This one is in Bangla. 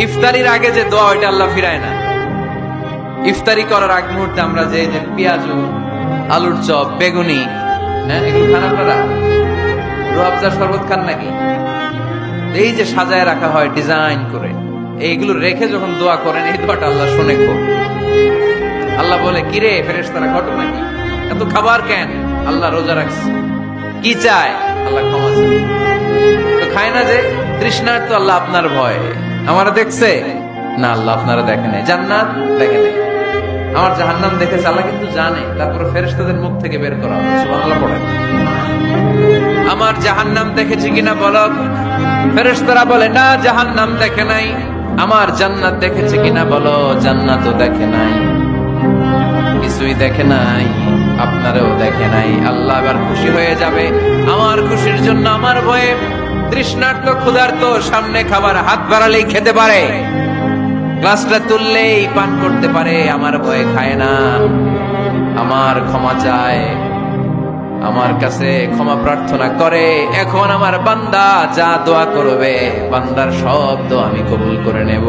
ইফতারির আগে যে দোয়া ওইটা আল্লাহ ফিরায় না। ইফতারি করার আগ মুহূর্তে আমরা যে পেঁয়াজু, আলুর চপ, বেগুনি, হ্যাঁ এগুলো খান আপনারা? রুয়াবজার শরবত খান নাকি? এই যে সাজায় রাখা হয় ডিজাইন করে, এইগুলো রেখে যখন দোয়া করেন, এই দোয়াটা আল্লাহ শুনে খুব। আল্লাহ বলে, কিরে ফেরেশতারা ঘটনা কি, এত খাবার কেন? আল্লাহ রোজা রাখছে। কি চায়? আল্লাহ ক্ষমা চায়। তো খায় না যে তৃষ্ণার, তো আল্লাহ আপনার ভয়। আমারা দেখছে না, আল্লাহ আপনারা দেখে নাই। জান্নাত দেখে নাই, আমার জাহান্নাম দেখেছে আল্লাহ কিন্তু জানে। তারপরে ফেরেশতাদের মুখ থেকে বের করা হবে। সুবহানাল্লাহ পড়েন। আমার জাহান্নাম দেখেছি কিনা বলো? ফেরেশতারা বলে না, জাহান্নাম দেখে নাই। আমার জান্নাত দেখেছে কিনা বলো? জান্নাতও দেখে নাই, কিছুই দেখে নাই, আপনারও দেখে নাই। আল্লাহ এবার খুশি হয়ে যাবে। আমার খুশির জন্য আমার ভয়ে তৃষ্ণার্ত ক্ষুধার্ত সামনে খাবার হাত বাড়ালেই খেতে পারে, গ্লাসটা তুললেই পান করতে পারে, আমার ভয়ে খায় না। আমার ক্ষমা চায়, আমার কাছে ক্ষমা প্রার্থনা করে। এখন আমার বান্দা যা দোয়া করবে, বান্দার সব দোয়া আমি কবুল করে নেব।